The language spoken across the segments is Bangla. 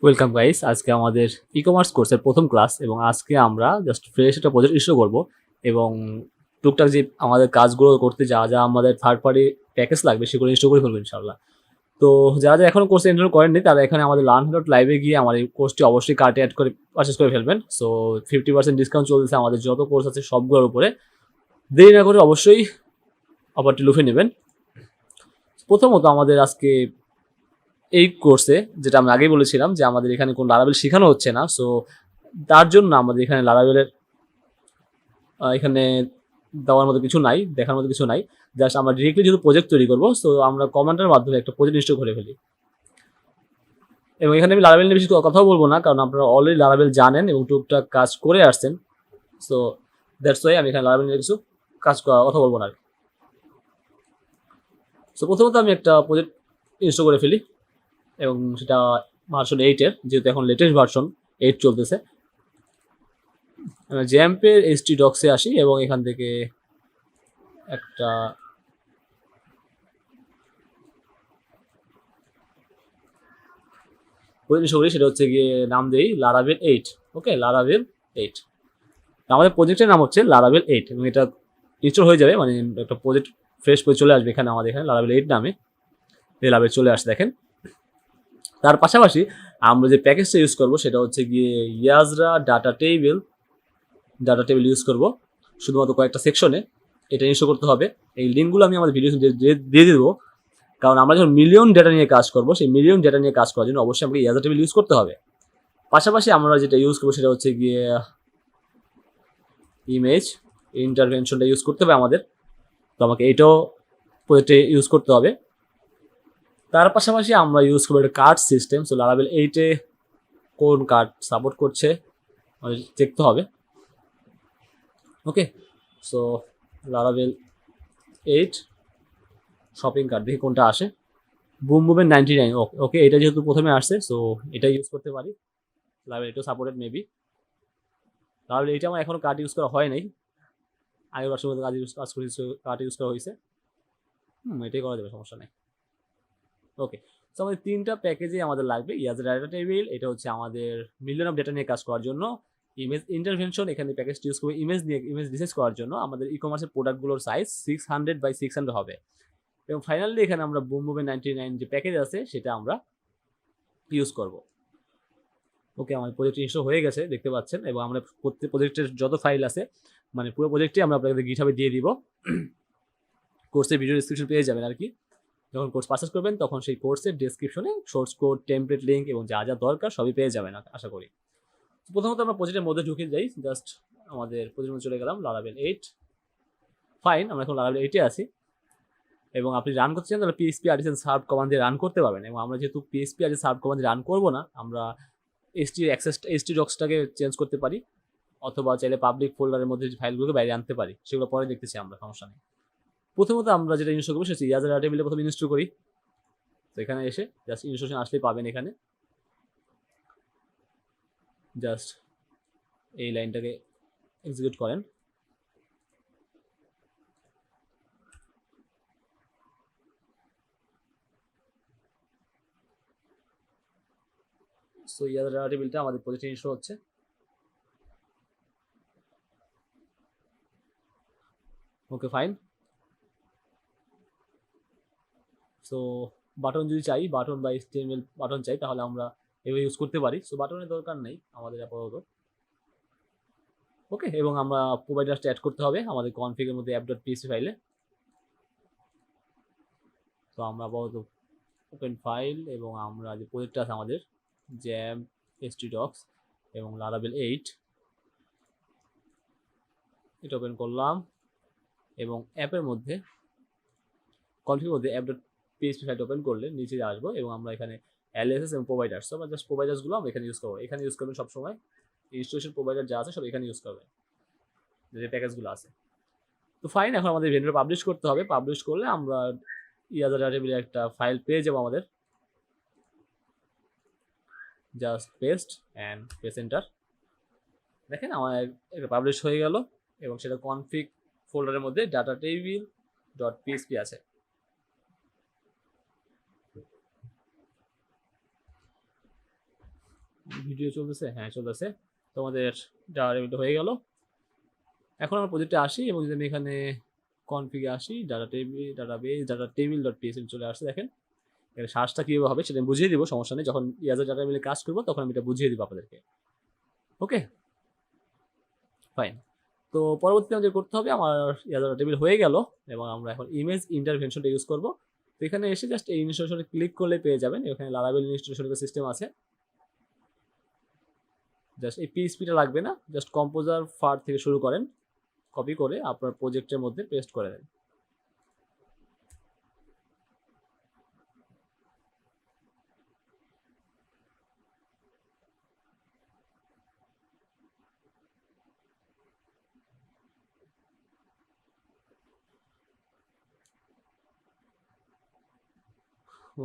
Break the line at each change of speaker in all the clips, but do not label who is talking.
ওয়েলকাম গাইস, আজকে আমাদের ই কমার্স কোর্সের প্রথম ক্লাস এবং আজকে আমরা জাস্ট ফ্রেশ একটা প্রজেক্ট ইস্যু করব এবং টুকটাক যে আমাদের কাজগুলো করতে যা যা আমাদের থার্ড পার্টি প্যাকেজ লাগবে সেগুলো ইনস্টল করে ফেলবো ইনশাল্লাহ। তো যারা যারা এখনো কোর্সে এনরোল করেননি তারা এখানে আমাদের লার্ন ডট লাইভে গিয়ে আমার এই কোর্সটি অবশ্যই কার্টে অ্যাড করে পারচেস করে ফেলবেন। সো 50% ডিসকাউন্ট চলছে আমাদের যত কোর্স আছে সবগুলোর উপরে। দেরি না করে অবশ্যই অফারটি লুফে নেবেন। প্রথমত আমাদের আজকে এই কোর্সে যেটা আমি আগেই বলেছিলাম যে আমাদের এখানে কোনো লারাবেল শেখানো হচ্ছে না। সো তার জন্য আমাদের এখানে লারাবেলের এখানে দেওয়ার মতো কিছু নাই, দেখার মতো কিছু নাই। জাস্ট আমরা ডিরেক্টলি যেহেতু প্রজেক্ট তৈরি করবো, সো আমরা কমান্ডের মাধ্যমে একটা প্রজেক্ট ইনস্টল করে ফেলি। এবং এখানে আমি লারাবেল নিয়ে বেশি কথাও বলবো না, কারণ আপনারা অলরেডি লারাবেল জানেন এবং টুকটাক কাজ করে আসছেন। সো দ্যাটস ওয়াই আমি এখানে লারাবেল নিয়ে কিছু কথা বলবো না। সো প্রথমত আমি একটা প্রজেক্ট ইনস্টল করে ফেলি এবং সেটা ভার্সন 8-এর, যেহেতু এখন লেটেস্ট ভার্সন 8 চলতেছে। জ্যাম্পের এইচটি ডক্সে আসি এবং এখান থেকে একটা প্রজেক্ট করি, সেটা হচ্ছে গিয়ে নাম দেই লারাভেল 8। ওকে, লারাভেল 8 আমাদের প্রজেক্টের নাম হচ্ছে লারাভেল 8 এবং এটা ইনস্টল হয়ে যাবে, মানে একটা প্রজেক্ট ফ্রেশ করে চলে আসবে এখানে আমাদের এখানে লারাভেল 8 নামে লারাভেল চলে আসে দেখেন। তার পাশাপাশি আমরা যে প্যাকেজটা ইউজ করব সেটা হচ্ছে গিয়ে ইয়াজরা ডাটা টেবিল ইউজ করব শুধুমাত্র কয়েকটা সেকশনে। এটা ইনস্টল করতে হবে। এই লিঙ্কগুলো আমি আমাদের ভিডিও দিয়ে দেবো, কারণ আমরা যখন মিলিয়ন ডেটা নিয়ে কাজ করবো সেই মিলিয়ন ডেটা নিয়ে কাজ করার জন্য অবশ্যই আমাকে ইয়াজরা টেবিল ইউজ করতে হবে। পাশাপাশি আমরা যেটা ইউজ করবো সেটা হচ্ছে গিয়ে ইমেজ ইন্টারভেনশনটা ইউজ করতে হবে আমাদের। তো আমাকে এটাও প্রজেক্টে ইউজ করতে হবে। তার পাশাপাশি আমরা ইউজ করবো একটা কার্ড সিস্টেম। সো লারাভেল 8-এ কোন কার্ড সাপোর্ট করছে আমাদের দেখতে হবে। ওকে, সো লারাভেল 8 শপিং কার্ড দেখি কোনটা আসে। বুম বুমের 99। ওকে, এটা যেহেতু প্রথমে আসছে সো এটা ইউজ করতে পারি। লারাভেল 8ও সাপোর্টেড মেবি। লারাভেল 8 আমার এখনো কার্ড ইউজ করা হয় নাই, আগের বছর মধ্যে কাজ করি কার্ড ইউজ করা হয়েছে। এটাই করা যাবে, সমস্যা নেই। ওকে, সো আমাদের তিনটা প্যাকেজে আমাদের লাগবে। ইয়াজ ডাটা টেবিল, এটা হচ্ছে আমাদের মিলিয়ন অফ ডেটা নিয়ে কাজ করার জন্য। ইমেজ ইন্টারভেনশন, এখানে প্যাকেজটি ইউজ করবে ইমেজ রিসার্চ করার জন্য। আমাদের ই কমার্সের প্রোডাক্টগুলোর সাইজ 600 by 600 হবে। এবং ফাইনালি এখানে আমরা বুম বুমে 99 যে প্যাকেজ আছে সেটা আমরা ইউজ করব। ওকে, আমাদের প্রজেক্ট ইনস্টল হয়ে গেছে দেখতে পাচ্ছেন, এবং আমরা প্রত্যেক প্রজেক্টের যত ফাইল আছে মানে পুরো প্রজেক্টটি আমরা আপনাদের গিটহাবে দিয়ে দিব। কোর্সের ভিডিও ডিসক্রিপশন পেয়ে যাবেন আর কি। যখন কোর্স পারচেস করবেন তখন সেই কোর্সের ডেসক্রিপশনে সোর্স কোড, টেমপ্লেট লিঙ্ক এবং যা যা দরকার সবই পেয়ে যাবেন আশা করি। প্রথমত আমরা প্রজেক্টের মধ্যে ঢুকে যাই, জাস্ট আমাদের প্রজেক্টের মধ্যে চলে গেলাম। লারাভেল 8 ফাইন, আমরা এখন লারাভেল 8-এ আছি এবং আপনি রান করতে চান তাহলে পিএইচপি আর্টিসান সার্ভ কমান্ড দিয়ে রান করতে পারবেন। এবং আমরা যেহেতু পিএইচপি আর্টিসান সার্ভ কমান্ড দিয়ে রান করবো না, আমরা এইচটি ডক্সটাকে চেঞ্জ করতে পারি, অথবা চাইলে পাবলিক ফোল্ডারের মধ্যে যে ফাইলগুলোকে বাইরে আনতে পারি, সেগুলো পরে দেখতেছি আমরা, সমস্যা নেই। প্রথমত আমরা যেটা ইনস্টল করবো সেটা ইয়াজার টেবিলে প্রথমে ইনস্টল করি। তো এখানে এসে জাস্ট ইনস্টলেশন আসলেই পাবেন এখানে। জাস্ট এই লাইনটাকে এক্সিকিউট করেন। সো ইয়াজার ডাটা টেবিলটা আমাদের প্রজেক্টে ইনস্টল হচ্ছে। Okay fine. সো বাটন যদি চাই, বাটন বা এইচটিএমএল বাটন চাই, তাহলে আমরা এভাবে ইউজ করতে পারি। সো বাটনের দরকার নেই আমাদের আপাতত। ওকে, এবং আমরা প্রোভাইডারটা অ্যাড করতে হবে আমাদের কনফিগের মধ্যে app.php ফাইলে। তো আমরা আপাতত ওপেন ফাইল এবং আমরা যে প্রজেক্টটা আছে আমাদের জ্যাম htdocs এবং লারাভেল 8, এটা ওপেন করলাম এবং অ্যাপের মধ্যে কনফিগের মধ্যে app.php ফাইলটা ওপেন করলে নিচে আসবো এবং আমরা এখানে এলএসএস এবং প্রোভাইডার্স, আমরা জাস্ট প্রোভাইডার্সগুলো আমরা এখানে ইউজ করবো। এখানে ইউজ করবেন সবসময়, ইনস্টলেশন প্রোভাইডার যা আছে সব এখানে ইউজ করবেন, যে প্যাকেজগুলো আছে। তো ফাইন, এখন আমাদের ভেন্ডর পাবলিশ করতে হবে। পাবলিশ করলে আমরা ইয়াজার ডাটা টেবিলে একটা ফাইল পেয়ে যাবো আমাদের। Just paste and press enter. দেখেন আমার এটা পাবলিশ হয়ে গেল এবং সেটা কনফিগ ফোল্ডারের মধ্যে ডাটা টেবিল ডট পিএসপি আছে। ভিডিও চলতেছে, হ্যাঁ চলতেছে। তোমাদের ডাটা টেবিলটা হয়ে গেল। এখন আমরা প্রজেক্টে আসি এবং যদি আমি এখানে কনফিগে আসি, ডাটা টেবিল ডট পিএসএল চলে আসছে। দেখেন এখানে সার্চটা কীভাবে হবে সেটা আমি বুঝিয়ে দিব, সমস্যা নেই। যখন ইয়াজার ডাটা টেবিলে কাজ করবো তখন আমি এটা বুঝিয়ে দিব আপনাদেরকে। Okay fine. তো পরবর্তীতে আমাদের করতে হবে, আমার ইয়াজার ডাটা টেবিল হয়ে গেল এবং আমরা এখন ইমেজ ইন্টারভেনশনটা ইউজ করবো। তো এখানে এসে জাস্ট এই ইনস্টলেশনে ক্লিক করলে পেয়ে যাবেন, এখানে লারাভেল ইনস্টলেশন সিস্টেম আছে। জাস্ট এই পিএইচপিটা লাগবে না, জাস্ট কম্পোজার ফার থেকে শুরু করেন, কপি করে আপনার প্রজেক্টের মধ্যে পেস্ট করে দেন।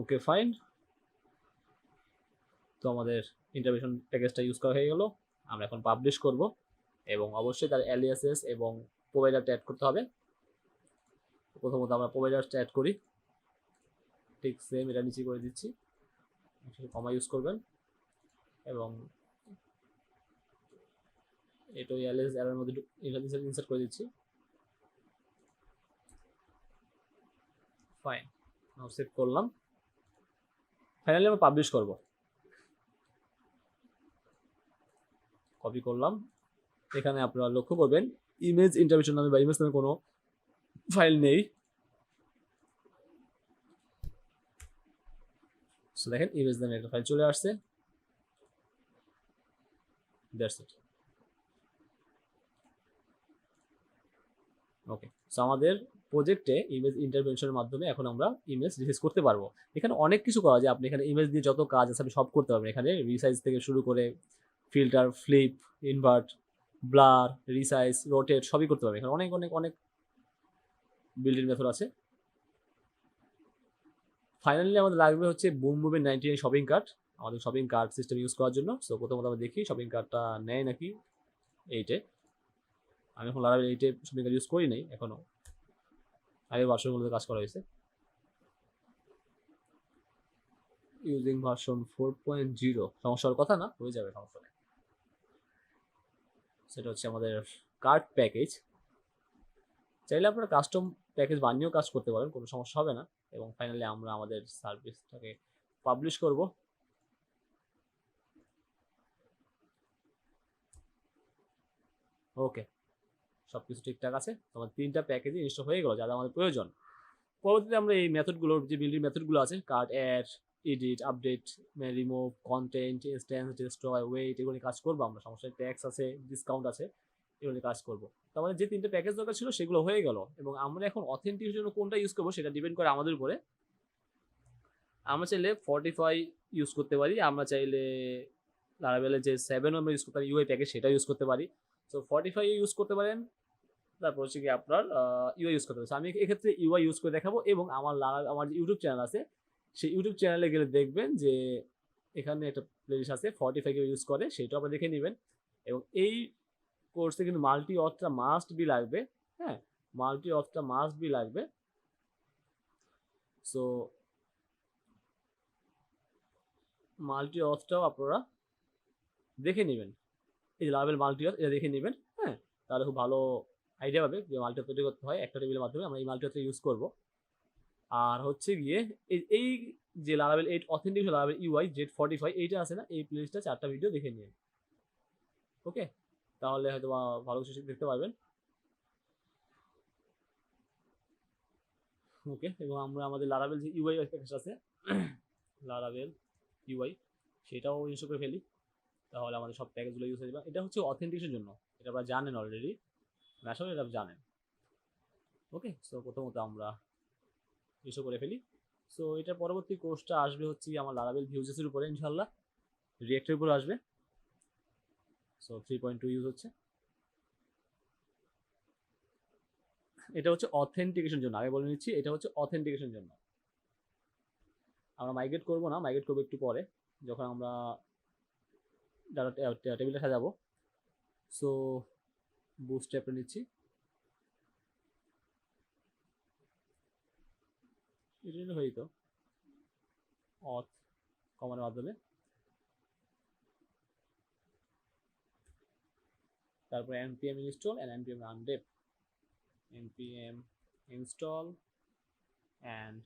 Okay fine. তো আমাদের ইন্টারভেনশন প্যাকেজটা ইউজ করা হয়ে গেল। আমরা এখন পাবলিশ করব এবং অবশ্যই তার অ্যালিয়াসেস এবং প্রোভাইডারটা অ্যাড করতে হবে। প্রথমত আমরা প্রোভাইডারটা অ্যাড করি, ঠিক সেম এটা নিচে করে দিচ্ছি, কমা ইউজ করবেন এবং এটা অ্যালিয়াস এর মধ্যে ইনসার্ট করে দিচ্ছি। ফাইন, সেভ করলাম। ফাইনালি আমরা পাবলিশ করব, কপি করলাম। এখানে আপনারা লক্ষ্য করবেন ইমেজ ইন্টারভেনশন নামে বা ইমেজ নামে কোনো ফাইল নেই। দেখেন ইমেজ নামে একটা ফাইল চলে আসছে, দ্যাটস ইট। ওকে, সো আমাদের প্রজেক্টে ইমেজ ইন্টারভেনশনের মাধ্যমে এখন আমরা ইমেজ রিসাইজ করতে পারবো। এখানে অনেক কিছু করা যায়, আপনি এখানে ইমেজ দিয়ে যত কাজ আছে আপনি সব করতে পারবেন। এখানে রিসাইজ থেকে শুরু করে filter, flip, invert, blur, resize, rotate সবই করতে পারবেন। এখানে অনেক অনেক অনেক বিল্ডিং মেথড আছে। ফাইনালি আমাদের লাগবে হচ্ছে বুম বুমের 99 শপিং কার্ট আমাদের শপিং কার্ট সিস্টেম ইউজ করার জন্য। সো প্রথমত আমরা দেখি শপিং কার্টটা নেয় নাকি এইটে। আমি এখন লারাভেল এইটে শপিং কার্ট ইউজ করি নাই এখনো, আগের ভার্সনগুলোতে কাজ করা হয়েছে। ইউজিং ভার্সন 4.0 সমস্যার কথা না, হয়ে যাবে, সমস্যা নেই। সেটা হচ্ছে আমাদের কার্ট প্যাকেজ। চাইলে আপনারা কাস্টম প্যাকেজ বানিয়েও কাজ করতে পারেন, কোনো সমস্যা হবে না। এবং ফাইনালি আমরা আমাদের সার্ভিসটাকে পাবলিশ করব। ওকে, সব কিছু ঠিকঠাক আছে। তোমার 3টা প্যাকেজই ইনস্টল হয়ে গেল, যাদের আমাদের প্রয়োজন। পরবর্তীতে আমরা এই মেথডগুলোর যে বিল্ডিং মেথডগুলো আছে, cart add, edit, update, remove, content, instance, destroy, wait, এগুলো কাজ করবো আমরা। সমস্যা, ট্যাক্স আছে, ডিসকাউন্ট আছে, এগুলো কাজ করবো। তো আমাদের যে 3টে প্যাকেজ দরকার ছিল সেগুলো হয়ে গেল এবং আমরা এখন অথেন্টিকের জন্য কোনটা ইউজ করবো সেটা ডিপেন্ড করে আমাদের উপরে। আমরা চাইলে 45 ইউজ করতে পারি, আমরা চাইলে লারাভেলের যে 7 আমরা ইউজ করতে পারি ইউআই প্যাকেজ সেটা ইউজ করতে পারি। সো 45 ইউজ করতে পারেন, তারপর হচ্ছে কি আপনার ইউআই ইউজ করতে পারেন। আমি এক্ষেত্রে ইউআই ইউজ করে দেখাবো এবং আমার যে ইউটিউব চ্যানেল আছে সেই ইউটিউব চ্যানেলে গেলে দেখবেন যে এখানে একটা প্লেলিস্ট আছে 45 ইউজ করে, সেটাও আপনারা দেখে নেবেন। এবং এই কোর্সে কিন্তু মাল্টি অথটা মাস্ট বি লাগবে। হ্যাঁ, মাল্টি অথটা মাস্ট বি লাগবে। সো মাল্টি অথটাও আপনারা দেখে নেবেন, এই যে লারাভেল মাল্টি অথ এটা দেখে নেবেন। হ্যাঁ, তাহলে খুব ভালো আইডিয়া পাবে যে মাল্টি অথ তৈরি করতে হয় একটা টেবিলের মাধ্যমে। আমরা এই মাল্টি অথটা ইউজ করবো। আর হচ্ছে গিয়ে এই যে Laravel 8 authentic Laravel UI Z45 এইটা আছে না, এই প্লেলিস্টটা 4টা ভিডিও দেখে নিন। ওকে, তাহলে হয়তো ভালো কিছু দেখতে পারবেন। ওকে, এবং আমরা আমাদের লারাভেল যে ইউআই প্যাকেজ আছে লারাভেল ইউআই সেটাও ইনস্টল করে ফেলি, তাহলে আমাদের সব প্যাকেজগুলো ইউজ হয়ে যাবে। এটা হচ্ছে অথেন্টিকের জন্য, এটা আপনারা জানেন অলরেডি, আসলে এটা জানেন। ওকে, সো প্রথমত আমরা ইনস্টল করে ফেলি। সো এটার পরবর্তী কোর্সটা আসবে হচ্ছে আমার লারাভেল ভিউজেসের উপরে, ইনশাল্লাহ রিয়েক্টের উপর আসবে। সো 3.2 ইউজ হচ্ছে। এটা হচ্ছে অথেন্টিকেশন জন্য, আগে বলে নিচ্ছি এটা হচ্ছে অথেন্টিকেশন জন্য। আমরা মাইগ্রেট করবো না, মাইগ্রেট করবো একটু পরে যখন আমরা ডাটা টেবিলটা সাজাবো। সো বুস্ট অ্যাপটা নিচ্ছি, এটা হয়ে তো অথ কমানোর মাধ্যমে তারপর npm install and npm run dev, npm install and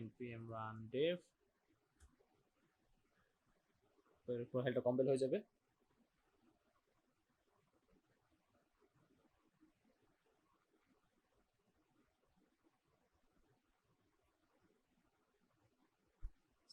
npm run dev, তো এর প্রোফাইলটা কমপ্লিট হয়ে যাবে।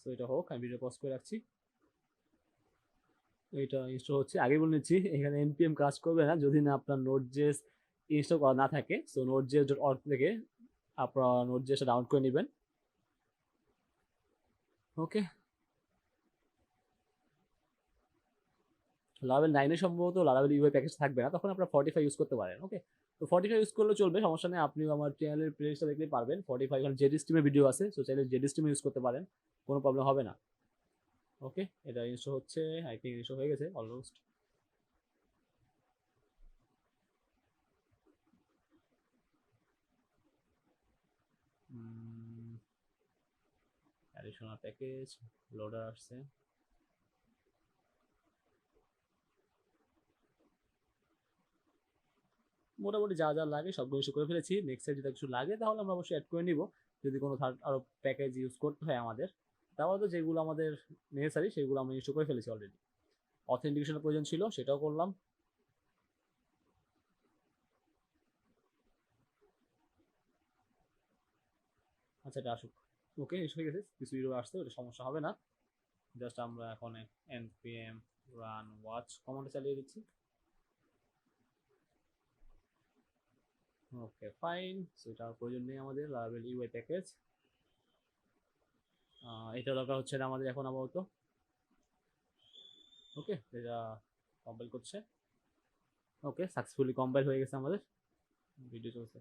সো এটা হোক, আমি ভিডিও পজ করে রাখছি। এটা ইনস্টল হচ্ছে। আগে বলে নিচ্ছি এখানে npm কাজ করবে না যদি না আপনার নোড.জেএস ইনস্টল করা না থাকে। সো node.js.org থেকে আপনারা নোড.জেএসটা ডাউনলোড করে নেবেন। ওকে, লারাভেল 9 এ সম্ভবত লারাভেল ইউআই প্যাকেজ থাকবে না, তখন আপনারা 45 ইউজ করতে পারেন। ওকে, তো 45 ইউজ করলে চলবে, সমস্যা নেই। আপনিও আমার চ্যানেলের প্লেলিস্টটা দেখলেই পারবেন। 45 এখানে জেড স্ট্রিমের ভিডিও আছে, সো চাইলে জেড স্ট্রিম ইউজ করতে পারেন, কোনো প্রবলেম হবে না। ওকে, এটা ইনস্টল হচ্ছে, আই থিঙ্ক ইনস্টল হয়ে গেছে অলমোস্ট। অ্যাডিশনাল প্যাকেজ লোডার আসছে। মোটামুটি যা যা লাগে সবগুলো ইস্যু করে ফেলেছি। নেক্সট সাইড যদি কিছু লাগে তাহলে আমরা অবশ্যই অ্যাড করে নিব, যদি কোনো থার্ড আরও প্যাকেজ ইউজ করতে হয় আমাদের। তাহলে তো যেগুলো আমাদের নেসেসারি সেগুলো আমরা ইনস্টল করে ফেলেছি অলরেডি। অথেন্টিকেশনের প্রয়োজন ছিল, সেটাও করলাম। আচ্ছা, এটা আসুক। ওকে, ইনস্টল হয়ে গেছে, কিছু ইউরো আসছে, ওটা সমস্যা হবে না। জাস্ট আমরা এখন npm run watch কমান্ডে চালিয়ে দিচ্ছি। ওকে ফাইন, সেটার প্রয়োজন নেই আমাদের লারাভেল ইউআই প্যাকেজ। এটা দরকার হচ্ছে না আমাদের এখন আপাতত। ওকে, এটা কম্পাইল করছে। ওকে, সাকসেসফুলি কম্পাইল হয়ে গেছে আমাদের, ভিডিও চলছে।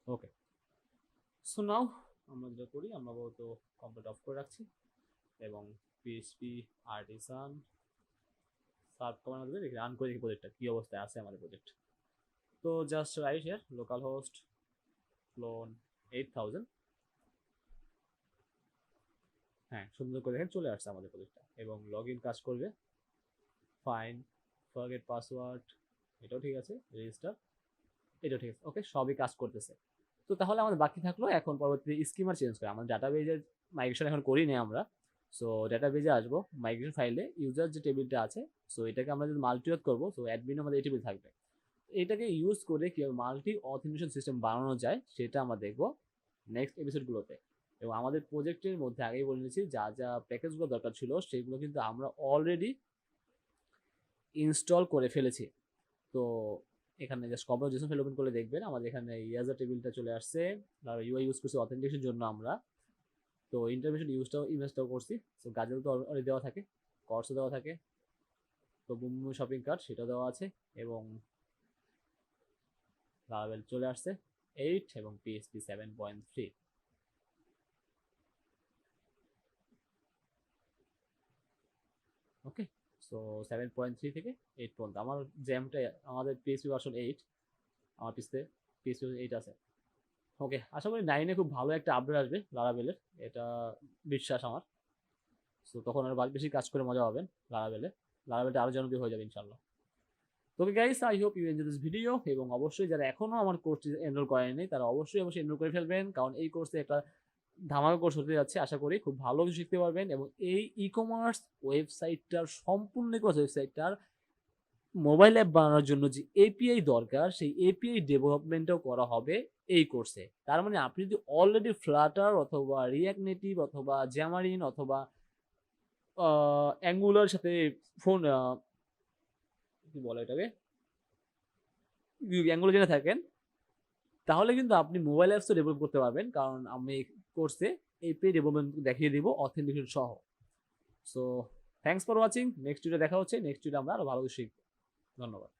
ওকে, সো নাও আমরা যেটা করি, আমরা আপাতত কম্পাইল অফ করে রাখছি এবং পিএইচপি আর্টিসান সার্ভ কমান্ড দেবে, রান করে দেখি প্রজেক্টটা কী অবস্থায় আছে আমাদের প্রজেক্ট। তো just right here local host clone 8000। হ্যাঁ, সুন্দর করে দেখেন চলে আসছে আমাদের প্রজেক্টটা এবং লগ ইন কাজ করবে। ফাইন, ফরগেট পাসওয়ার্ড এটাও ঠিক আছে, রেজিস্টার এটাও ঠিক আছে। ওকে, সবই কাজ করতেছে। তো তাহলে আমাদের বাকি থাকলো এখন পরবর্তী স্কিমার চেঞ্জ করে। আমাদের ডাটাবেজের মাইগ্রেশন এখন করি নি আমরা। সো ডাটাবেজে আসবো, মাইগ্রেশন ফাইলে ইউজার যে টেবিলটা আছে, সো এটাকে আমরা যদি মাল্টিওথ করবো, সো অ্যাডমিন আমাদের এই টেবিল থাকবে। এটাকে ইউজ করে কীভাবে মাল্টি অথেন্টিকেশন সিস্টেম বানানো যায় সেটা আমরা দেখবো নেক্সট এপিসোডগুলোতে। এবং আমাদের প্রজেক্টের মধ্যে আগেই বলে নিয়েছি যা যা প্যাকেজগুলো দরকার ছিল সেগুলো কিন্তু আমরা অলরেডি ইনস্টল করে ফেলেছি। তো এখানে just compound Jason file open করে দেখবেন আমাদের এখানে ইয়াজার টেবিলটা চলে আসছে। আর ইউআই ইউজ করছি অথেন্টিকেশনের জন্য আমরা। তো ইন্টারভেনশন ইমেজটাও করছি। সো গাজল তো অলরেডি দেওয়া থাকে, কর্সও দেওয়া থাকে, তো বুমবুম শপিং কার্ট সেটাও দেওয়া আছে এবং লারাভেল চলে আসছে 8 এবং পিএইচপি 7.3। ওকে, সো 7.3 থেকে 8 পর্যন্ত আমার জ্যামটা, আমাদের পিএইচপি ভার্সন 8, আমার পিএইচপি 8 আছে। ওকে, আশা করি 9-এ খুব ভালো একটা আপডেট আসবে লারাভেলের, এটা বিশ্বাস আমার। সো তখন আরও বেশি কাজ করে মজা পাবেন লারাভেলটা আরও জনপ্রিয় হয়ে যাবে ইনশাল্লাহ। Okay guys, I hope you enjoy this video. এবং অবশ্যই যারা এখনও আমার কোর্সটি এনরোল করেনি তারা অবশ্যই এনরোল করে ফেলবেন, কারণ এই কোর্সে একটা ধামাকা কোর্স হতে যাচ্ছে। আশা করি খুব ভালো কিছু শিখতে পারবেন এবং এই ই কমার্স ওয়েবসাইটটার সম্পূর্ণ ওয়েবসাইটটার মোবাইল অ্যাপ বানানোর জন্য যে এপিআই দরকার সেই এপিআই ডেভেলপমেন্টও করা হবে এই কোর্সে। তার মানে আপনি যদি অলরেডি ফ্লাটার অথবা রিঅ্যাক্ট নেটিভ অথবা জ্যামারিন অথবা অ্যাঙ্গুলার সাথে ফোন কি বলে এটাকে অ্যাঙ্গুলার জেনে থাকেন, তাহলে কিন্তু আপনি মোবাইল অ্যাপসও ডেভেলপ করতে পারবেন, কারণ আমি কোর্সে এপিআই ডেভেলপমেন্ট দেখিয়ে দিব অথেন্টিকেশন সহ। So thanks for watching. Next video দেখা হচ্ছে, নেক্সট ভিডিও আমরা আরও ভালো শিখব। ধন্যবাদ।